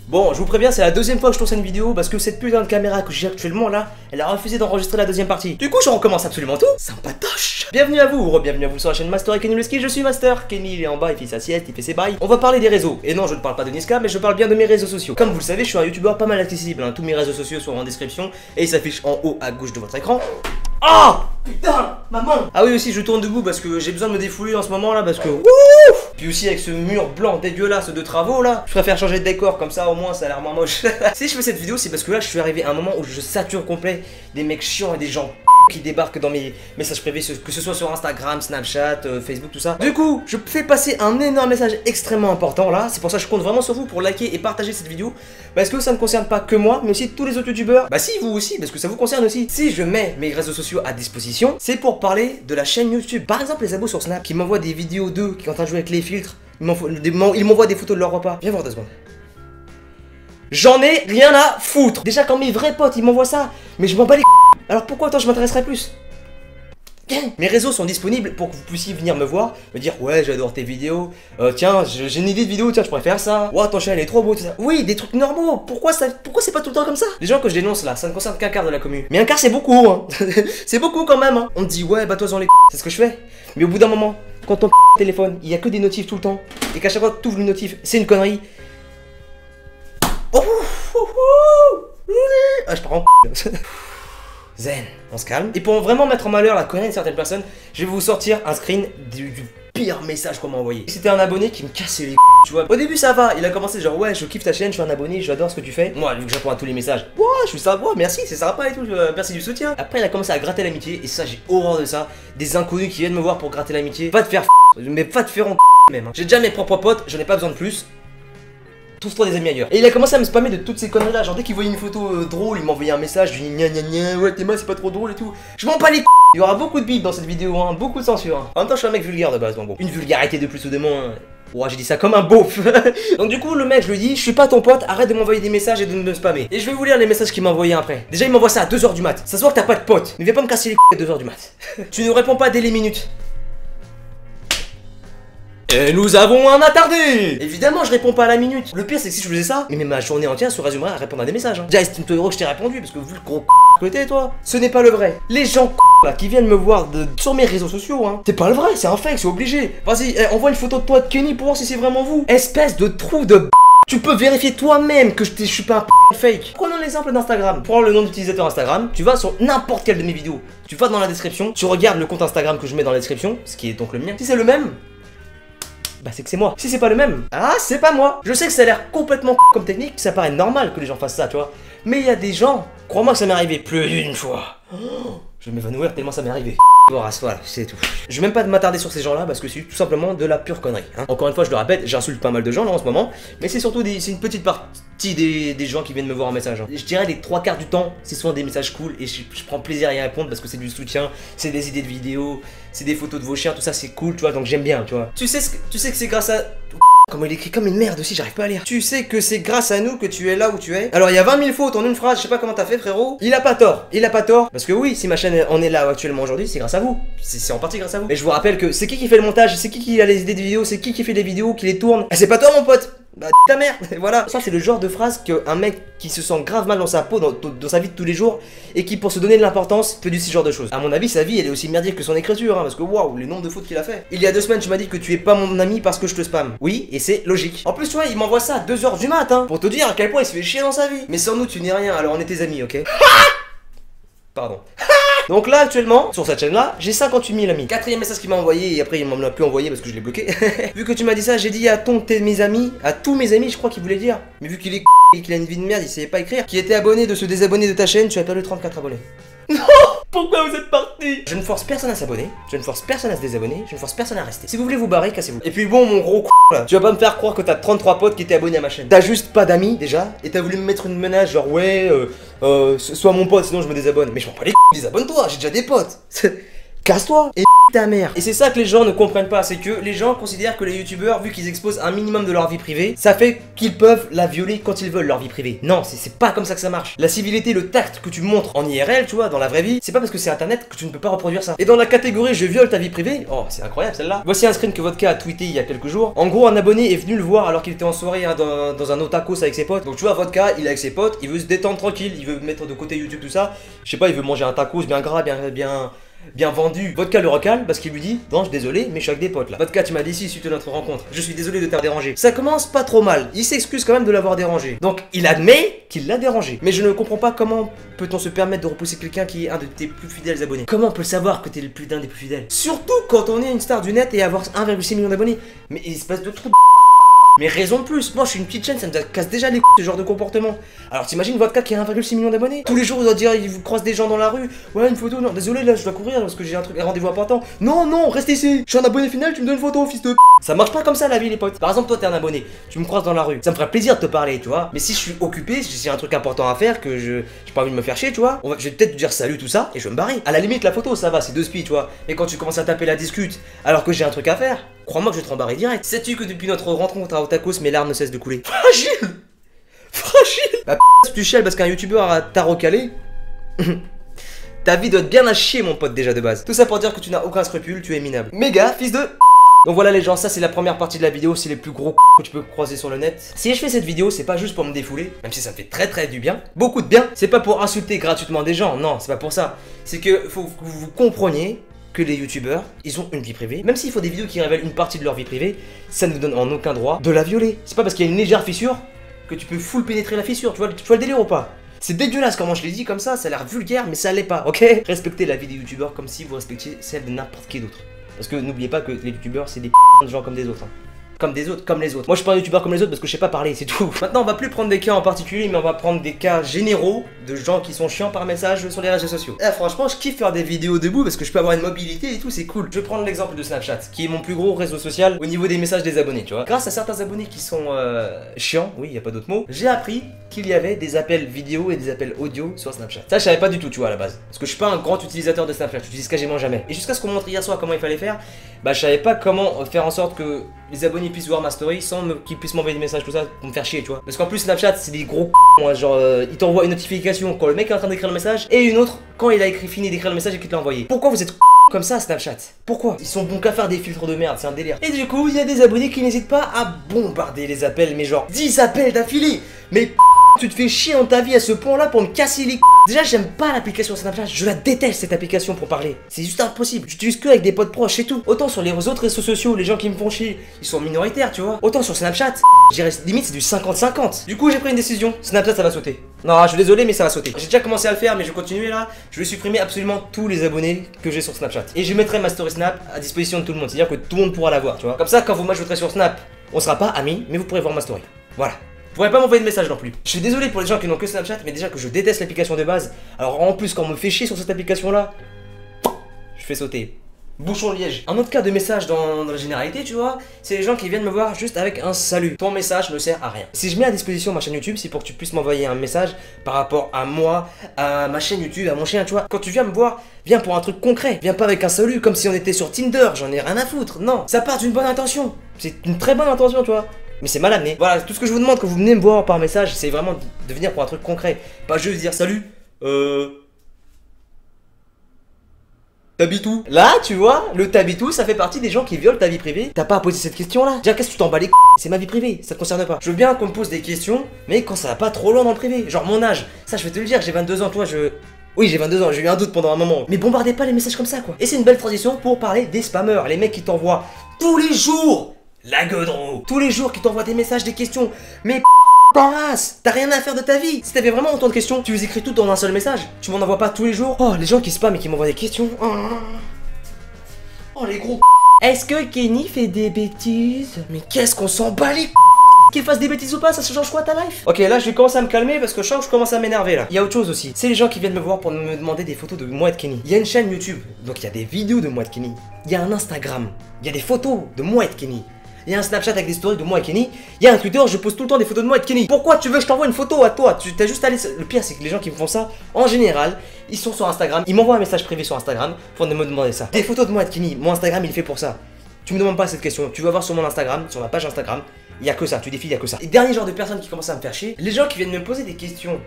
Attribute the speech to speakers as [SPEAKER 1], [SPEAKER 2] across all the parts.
[SPEAKER 1] Bon, je vous préviens, c'est la deuxième fois que je tourne cette vidéo parce que cette putain de caméra que j'ai actuellement là, elle a refusé d'enregistrer la deuxième partie. Du coup, je recommence absolument tout. Sympatoche. Bienvenue à vous, ou re-bienvenue à vous sur la chaîne Master et Kenny le ski. Je suis Master. Kenny il est en bas, il fait sa sieste, il fait ses bails. On va parler des réseaux. Et non, je ne parle pas de Niska, mais je parle bien de mes réseaux sociaux. Comme vous le savez, je suis un youtubeur pas mal accessible. Hein. Tous mes réseaux sociaux sont en description et ils s'affichent en haut à gauche de votre écran. Ah putain, maman. Ah oui aussi, je tourne debout parce que j'ai besoin de me défouler en ce moment là parce que ouf. Puis aussi avec ce mur blanc dégueulasse de travaux là, je préfère changer de décor comme ça au moins ça a l'air moins moche. Si je fais cette vidéo, c'est parce que là je suis arrivé à un moment où je sature complet des mecs chiants et des gens qui débarquent dans mes messages privés, que ce soit sur Instagram, Snapchat, Facebook, tout ça. Du coup, je fais passer un énorme message extrêmement important là. C'est pour ça que je compte vraiment sur vous pour liker et partager cette vidéo. Parce que ça ne concerne pas que moi, mais aussi tous les autres youtubeurs. Bah si, vous aussi, parce que ça vous concerne aussi. Si je mets mes réseaux sociaux à disposition, c'est pour parler de la chaîne YouTube. Par exemple, les abos sur Snap qui m'envoient des vidéos d'eux qui sont en train de jouer avec les filtres. Ils m'envoient des photos de leur repas. Viens voir 2 secondes. J'en ai rien à foutre. Déjà quand mes vrais potes ils m'envoient ça, mais je m'en bats les c***. Alors pourquoi attends je m'intéresserais plus? Mes réseaux sont disponibles pour que vous puissiez venir me voir, me dire ouais j'adore tes vidéos, tiens j'ai une idée de vidéo, tiens je pourrais faire ça, ouais ton chien il est trop beau, tout ça. Oui des trucs normaux, pourquoi c'est pas tout le temps comme ça? Les gens que je dénonce là, ça ne concerne qu'un quart de la commune. Mais un quart c'est beaucoup hein. C'est beaucoup quand même hein. On te dit ouais bah toi dans les c'est ce que je fais. Mais au bout d'un moment, quand ton téléphone, il y a que des notifs tout le temps, et qu'à chaque fois que tu ouvres une notif, c'est une connerie. Ah je pars en Zen, on se calme. Et pour vraiment mettre en malheur la connerie de certaines personnes, je vais vous sortir un screen du pire message qu'on m'a envoyé. C'était un abonné qui me cassait les tu vois. Au début ça va, il a commencé genre ouais je kiffe ta chaîne, je suis un abonné, j'adore ce que tu fais. Moi vu que j'apprends à tous les messages, ouais je suis sympa, merci c'est sympa et tout, merci du soutien. Après il a commencé à gratter l'amitié et ça j'ai horreur de ça. Des inconnus qui viennent me voir pour gratter l'amitié. Va te faire mais va te faire en même. Hein. J'ai déjà mes propres potes, j'en ai pas besoin de plus. Trouve-toi des amis ailleurs. Et il a commencé à me spammer de toutes ces conneries là. Genre dès qu'il voyait une photo drôle, il m'envoyait un message, je lui dis gna gna gna, ouais tes mains c'est pas trop drôle et tout. Je m'en bats les c***. Il y aura beaucoup de bip dans cette vidéo, hein, beaucoup de censure. Hein. En même temps je suis un mec vulgaire de base, donc bon. Une vulgarité de plus ou de moins. Ouais j'ai dit ça comme un beauf. Donc du coup le mec je lui dis je suis pas ton pote, arrête de m'envoyer des messages et de me spammer. Et je vais vous lire les messages qu'il m'a envoyés après. Déjà il m'envoie ça à 2h du mat. Ça se voit que t'as pas de pote. Mais viens pas me casser les c*** à 2h du mat. Tu ne réponds pas dès les minutes. Et nous avons un attardé. Évidemment je réponds pas à la minute. Le pire c'est que si je faisais ça, mais ma journée entière se résumerait à répondre à des messages hein. Déjà estime toi heureux que je t'ai répondu parce que vu le gros que t'es toi. Ce n'est pas le vrai. Les gens là qui viennent me voir sur mes réseaux sociaux hein. C'est pas le vrai, c'est un fake, c'est obligé. Vas-y, envoie une photo de toi de Kenny pour voir si c'est vraiment vous. Espèce de trou de tu peux vérifier toi-même que je suis pas un fake. Prenons l'exemple d'Instagram. Prends le nom d'utilisateur Instagram, tu vas sur n'importe quelle de mes vidéos. Tu vas dans la description, tu regardes le compte Instagram que je mets dans la description, ce qui est donc le mien. Si c'est le même, bah c'est que c'est moi. Si c'est pas le même, ah c'est pas moi. Je sais que ça a l'air complètement comme technique, ça paraît normal que les gens fassent ça, tu vois. Mais il y a des gens, crois-moi que ça m'est arrivé plus d'une fois. Oh, je vais m'évanouir tellement ça m'est arrivé. Voilà, c'est tout. Je vais même pas m'attarder sur ces gens-là parce que c'est tout simplement de la pure connerie. Hein. Encore une fois, je le répète, j'insulte pas mal de gens là en ce moment, mais c'est surtout c'est une petite partie des gens qui viennent me voir en message. Hein. Je dirais les 3/4 du temps, c'est souvent des messages cool et je prends plaisir à y répondre parce que c'est du soutien, c'est des idées de vidéos, c'est des photos de vos chiens, tout ça c'est cool, tu vois, donc j'aime bien, tu vois. Tu sais que c'est grâce à... Comment il écrit comme une merde aussi, j'arrive pas à lire. Tu sais que c'est grâce à nous que tu es là où tu es. Alors il y a 20 000 fautes en une phrase, je sais pas comment t'as fait frérot. Il a pas tort, parce que oui, si ma chaîne en est là actuellement aujourd'hui, c'est grâce à vous. C'est en partie grâce à vous. Et je vous rappelle que c'est qui fait le montage, c'est qui a les idées de vidéos, c'est qui fait des vidéos, qui les tourne. C'est pas toi mon pote. Bah ta mère, voilà. Ça c'est le genre de phrase qu'un mec qui se sent grave mal dans sa peau, dans sa vie de tous les jours, et qui pour se donner de l'importance fait du ce genre de choses. À mon avis sa vie elle est aussi merdique que son écriture, hein, parce que waouh les nombres de fautes qu'il a fait. Il y a 2 semaines tu m'as dit que tu es pas mon ami parce que je te spam. Oui et c'est logique. En plus tu vois il m'envoie ça à 2h du mat hein, pour te dire à quel point il se fait chier dans sa vie. Mais sans nous tu n'es rien alors on est tes amis ok. Pardon. Donc là actuellement, sur cette chaîne là, j'ai 58 000 amis. 4e message qu'il m'a envoyé et après il m'en a plus envoyé parce que je l'ai bloqué. Vu que tu m'as dit ça, j'ai dit à mes amis, à tous mes amis je crois qu'il voulait dire. Mais vu qu'il est et qu'il a une vie de merde, il savait pas écrire. Qui était abonné de se désabonner de ta chaîne, tu as perdu 34 abonnés. Non. Pourquoi vous êtes parti? Je ne force personne à s'abonner, je ne force personne à se désabonner, je ne force personne à rester. Si vous voulez vous barrer, cassez-vous. Et puis bon mon gros là, tu vas pas me faire croire que t'as 33 potes qui étaient abonnés à ma chaîne. T'as juste pas d'amis déjà, et t'as voulu me mettre une menace genre ouais, sois mon pote sinon je me désabonne. Mais je m'en bats les désabonne-toi, j'ai déjà des potes. casse-toi et ta mère. Et c'est ça que les gens ne comprennent pas, c'est que les gens considèrent que les youtubeurs, vu qu'ils exposent un minimum de leur vie privée, ça fait qu'ils peuvent la violer quand ils veulent, leur vie privée. Non, c'est pas comme ça que ça marche. La civilité, le tact que tu montres en IRL, tu vois, dans la vraie vie, c'est pas parce que c'est internet que tu ne peux pas reproduire ça. Et dans la catégorie je viole ta vie privée, oh c'est incroyable celle-là. Voici un screen que Vodka a tweeté il y a quelques jours. En gros, un abonné est venu le voir alors qu'il était en soirée hein, dans un otakos avec ses potes. Donc tu vois, Vodka, il est avec ses potes, il veut se détendre tranquille, il veut mettre de côté YouTube tout ça. Je sais pas, il veut manger un tacos bien gras, bien vendu. Vodka le recale parce qu'il lui dit non, je suis désolé, mais je suis avec des potes là. Vodka, tu m'as dit si suite à notre rencontre. Je suis désolé de t'avoir dérangé. Ça commence pas trop mal. Il s'excuse quand même de l'avoir dérangé. Donc il admet qu'il l'a dérangé. Mais je ne comprends pas comment peut-on se permettre de repousser quelqu'un qui est un de tes plus fidèles abonnés. Comment on peut le savoir que t'es le plus d'un des plus fidèles? Surtout quand on est une star du net et avoir 1,6 million d'abonnés. Mais espèce de trou de mais raison de plus, moi je suis une petite chaîne, ça me casse déjà les ce genre de comportement. Alors t'imagines Vodka qui a 1,6 million d'abonnés? Tous les jours il doit dire, il croise des gens dans la rue. Ouais, une photo, non, désolé là je dois courir parce que j'ai un rendez-vous important. Non, non, reste ici, je suis un abonné final, tu me donnes une photo, fils de Ça marche pas comme ça la vie les potes. Par exemple toi t'es un abonné, tu me croises dans la rue, ça me ferait plaisir de te parler, tu vois. Mais si je suis occupé, si j'ai un truc important à faire, que j'ai pas envie de me faire chier, tu vois, je vais peut-être te dire salut tout ça et je vais me barrer. À la limite la photo ça va, c'est 2 spies, tu vois. Mais quand tu commences à taper la discute alors que j'ai un truc à faire, crois-moi que je vais te rembarrer direct. Sais-tu que depuis notre rencontre à Otakos, mes larmes ne cessent de couler? Fragile. Fragile. Bah si tu chiales parce qu'un youtubeur t'a recalé, ta vie doit être bien à chier mon pote déjà de base. Tout ça pour dire que tu n'as aucun scrupule, tu es minable. Méga, fils de... Donc voilà les gens, ça c'est la première partie de la vidéo, c'est les plus gros que tu peux croiser sur le net. Si je fais cette vidéo, c'est pas juste pour me défouler, même si ça me fait très du bien, beaucoup de bien. C'est pas pour insulter gratuitement des gens, non, c'est pas pour ça. C'est que faut que vous compreniez que les youtubeurs, ils ont une vie privée. Même s'il faut des vidéos qui révèlent une partie de leur vie privée, ça ne vous donne en aucun droit de la violer. C'est pas parce qu'il y a une légère fissure que tu peux full pénétrer la fissure, tu vois le délire ou pas? C'est dégueulasse comment je l'ai dit comme ça a l'air vulgaire mais ça l'est pas, ok? Respectez la vie des youtubeurs comme si vous respectiez celle de n'importe qui d'autre. Parce que n'oubliez pas que les youtubeurs c'est des de gens comme des autres. Hein. Comme les autres. Moi je suis pas un youtubeur comme les autres parce que je sais pas parler, c'est tout. Maintenant on va plus prendre des cas en particulier, mais on va prendre des cas généraux de gens qui sont chiants par message sur les réseaux sociaux. Franchement je kiffe faire des vidéos debout parce que je peux avoir une mobilité et tout, c'est cool. Je vais prendre l'exemple de Snapchat, qui est mon plus gros réseau social au niveau des messages des abonnés, tu vois. Grâce à certains abonnés qui sont chiants, oui y a pas d'autre mot, j'ai appris qu'il y avait des appels vidéo et des appels audio sur Snapchat. Ça je savais pas du tout, tu vois, à la base. Parce que je suis pas un grand utilisateur de Snapchat, j'utilise quasiment jamais. Et jusqu'à ce qu'on montre hier soir comment il fallait faire, bah je savais pas comment faire en sorte que les abonnés puissent voir ma story sans qu'ils puissent m'envoyer des messages tout ça pour me faire chier, tu vois. Parce qu'en plus Snapchat c'est des gros moi, genre il t'envoie une notification quand le mec est en train d'écrire le message et une autre quand il a fini d'écrire le message et qu'il te l'a envoyé. Pourquoi vous êtes comme ça Snapchat? Pourquoi? Ils sont bons qu'à faire des filtres de merde, c'est un délire. Et du coup il y a des abonnés qui n'hésitent pas à bombarder les appels, mais genre 10 appels d'affilée. Mais tu te fais chier dans ta vie à ce point là pour me casser les Déjà j'aime pas l'application Snapchat, je la déteste cette application pour parler. C'est juste impossible, j'utilise que avec des potes proches et tout. Autant sur les autres réseaux sociaux, les gens qui me font chier, ils sont minoritaires tu vois. Autant sur Snapchat, j'irais limite c'est du 50-50. Du coup j'ai pris une décision, Snapchat ça va sauter. Non je suis désolé mais ça va sauter. J'ai déjà commencé à le faire mais je vais continuer là. Je vais supprimer absolument tous les abonnés que j'ai sur Snapchat. Et je mettrai ma story Snap à disposition de tout le monde, c'est-à-dire que tout le monde pourra la voir tu vois. Comme ça quand vous m'ajouterez sur Snap, on sera pas amis mais vous pourrez voir ma story. Voilà. Vous pourrez pas m'envoyer de message non plus. Je suis désolé pour les gens qui n'ont que Snapchat, mais déjà que je déteste l'application de base. Alors en plus quand on me fait chier sur cette application là, je fais sauter. Bouchon liège. Un autre cas de message dans la généralité, tu vois, c'est les gens qui viennent me voir juste avec un salut. Ton message ne sert à rien. Si je mets à disposition ma chaîne YouTube, c'est pour que tu puisses m'envoyer un message par rapport à moi, à ma chaîne YouTube, à mon chien, tu vois. Quand tu viens me voir, viens pour un truc concret. Viens pas avec un salut comme si on était sur Tinder, j'en ai rien à foutre. Non, ça part d'une bonne intention. C'est une très bonne intention, tu vois. Mais c'est mal amené. Voilà, tout ce que je vous demande quand vous venez me voir par message, c'est vraiment de venir pour un truc concret. Pas juste dire salut, t'habites où? Là, tu vois, le t'habites où, ça fait partie des gens qui violent ta vie privée. T'as pas à poser cette question-là. Déjà, qu'est-ce que tu t'en bats les c'est ma vie privée, ça te concerne pas. Je veux bien qu'on me pose des questions, mais quand ça va pas trop loin dans le privé. Genre mon âge, ça je vais te le dire, j'ai 22 ans, toi Oui, j'ai 22 ans, j'ai eu un doute pendant un moment. Mais bombardez pas les messages comme ça, quoi. Et c'est une belle transition pour parler des spammers, les mecs qui t'envoient tous les jours la gueudreau. Tous les jours qui t'envoient des messages, des questions. Mais ta race, t'as rien à faire de ta vie. Si t'avais vraiment autant de questions, tu les écris toutes dans un seul message. Tu m'en envoies pas tous les jours. Oh, les gens qui spamment et qui m'envoient des questions. Oh, les gros. Est-ce que Kenny fait des bêtises? Mais qu'est-ce qu'on s'en bat les qu'il fasse des bêtises ou pas, ça se change quoi ta life? Ok, là je vais commencer à me calmer parce que je sens que je commence à m'énerver là. Il y a autre chose aussi, c'est les gens qui viennent me voir pour me demander des photos de moi et de Kenny. Il y a une chaîne YouTube, donc il y a des vidéos de moi et de Kenny. Il y a un Instagram, il y a des photos de moi et de Kenny. Il y a un Snapchat avec des stories de moi et Kenny. Il y a un Twitter, je poste tout le temps des photos de moi et de Kenny. Pourquoi tu veux que je t'envoie une photo à toi? Tu t'as juste à aller... Le pire, c'est que les gens qui me font ça, en général, ils sont sur Instagram. Ils m'envoient un message privé sur Instagram pour me demander ça. Des photos de moi et de Kenny. Mon Instagram, il est fait pour ça. Tu me demandes pas cette question. Tu vas voir sur mon Instagram, sur ma page Instagram, il y a que ça. Tu défiles, il y a que ça. Et dernier genre de personnes qui commencent à me faire chier, les gens qui viennent me poser des questions.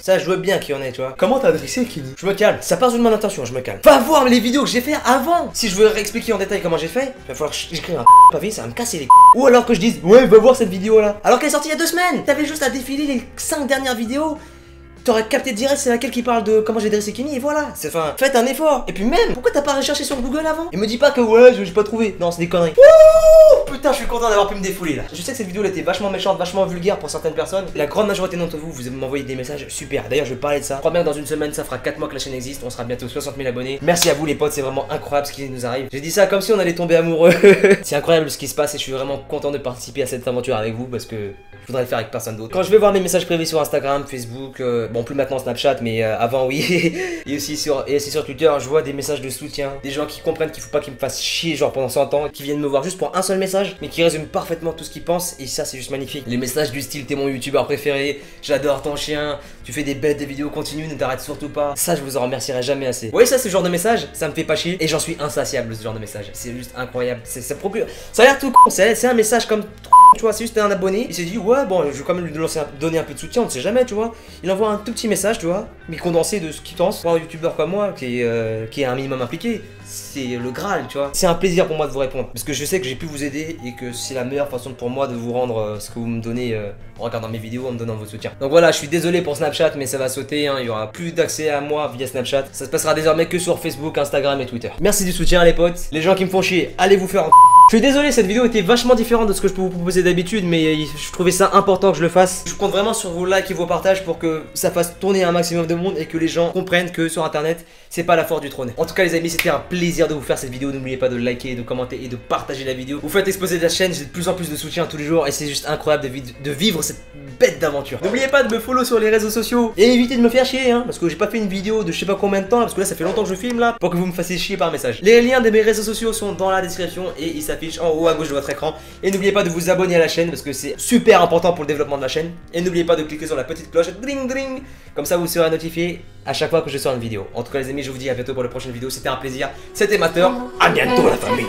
[SPEAKER 1] Ça, je vois bien qu'il y en a, tu vois. Comment t'as adressé Kenny? Je me calme. Ça part d'une bonne intention, je me calme. Va voir les vidéos que j'ai fait avant. Si je veux réexpliquer en détail comment j'ai fait, il va falloir que j'écrive un pavé, ça va me casser les Ou alors que je dise, ouais, va voir cette vidéo là. Alors qu'elle est sortie il y a 2 semaines. T'avais juste à défiler les 5 dernières vidéos. T'aurais capté direct c'est laquelle qui parle de comment j'ai dressé Kenny et voilà. C'est enfin, faites un effort. Et puis même, pourquoi t'as pas recherché sur Google avant? Et me dis pas que ouais, j'ai pas trouvé. Non, c'est des conneries. Ouh, putain, je suis content d'avoir pu me défouler là. Je sais que cette vidéo elle était vachement méchante, vachement vulgaire pour certaines personnes. La grande majorité d'entre vous, vous m'envoyez des messages super. D'ailleurs, je vais parler de ça. Je crois bien que dans une semaine, ça fera 4 mois que la chaîne existe. On sera bientôt 60 000 abonnés. Merci à vous les potes, c'est vraiment incroyable ce qui nous arrive. J'ai dit ça comme si on allait tomber amoureux. C'est incroyable ce qui se passe et je suis vraiment content de participer à cette aventure avec vous parce que je voudrais le faire avec personne d'autre. Quand je vais voir mes messages privés sur Instagram, Facebook, bon plus maintenant Snapchat, mais avant oui, et aussi sur Twitter, je vois des messages de soutien, des gens qui comprennent qu'il faut pas qu'ils me fassent chier genre pendant 100 ans, qui viennent me voir juste pour un seul message, mais qui résument parfaitement tout ce qu'ils pensent, et ça c'est juste magnifique. Les messages du style t'es mon youtubeur préféré, j'adore ton chien, tu fais des bêtes de vidéos continues, ne t'arrête surtout pas. Ça je vous en remercierai jamais assez. Vous voyez ça, c'est le genre de message, ça me fait pas chier, et j'en suis insatiable ce genre de message. C'est juste incroyable, ça procure. Ça a l'air tout con, c'est un message comme tu vois, c'est juste un abonné, il s'est dit ouais bon je vais quand même lui donner un peu de soutien, on ne sait jamais tu vois. Il envoie un tout petit message tu vois, mais condensé de ce qu'il pense. Pour un youtubeur comme moi qui est un minimum impliqué, c'est le Graal tu vois. C'est un plaisir pour moi de vous répondre, parce que je sais que j'ai pu vous aider et que c'est la meilleure façon pour moi de vous rendre ce que vous me donnez en regardant mes vidéos, en me donnant votre soutien. Donc voilà, je suis désolé pour Snapchat mais ça va sauter, hein. Il y aura plus d'accès à moi via Snapchat. Ça se passera désormais que sur Facebook, Instagram et Twitter. Merci du soutien les potes. Les gens qui me font chier, allez vous faire un... Je suis désolé, cette vidéo était vachement différente de ce que je peux vous proposer d'habitude, mais je trouvais ça important que je le fasse. Je compte vraiment sur vos likes et vos partages pour que ça fasse tourner un maximum de monde et que les gens comprennent que sur internet, c'est pas la force du trône. En tout cas les amis, c'était un plaisir de vous faire cette vidéo. N'oubliez pas de liker, de commenter et de partager la vidéo. Vous faites exploser la chaîne, j'ai de plus en plus de soutien tous les jours et c'est juste incroyable de vivre cette bête d'aventure. N'oubliez pas de me follow sur les réseaux sociaux et évitez de me faire chier hein, parce que j'ai pas fait une vidéo de je sais pas combien de temps, parce que là ça fait longtemps que je filme là, pour que vous me fassiez chier par message. Les liens de mes réseaux sociaux sont dans la description et ils s'affichent en haut à gauche de votre écran. Et n'oubliez pas de vous abonner à la chaîne parce que c'est super important pour le développement de la chaîne. Et n'oubliez pas de cliquer sur la petite cloche, dring dring, comme ça vous serez notifié à chaque fois que je sors une vidéo. En tout cas les amis, je vous dis à bientôt pour la prochaine vidéo. C'était un plaisir, c'était Mateur, à bientôt la famille.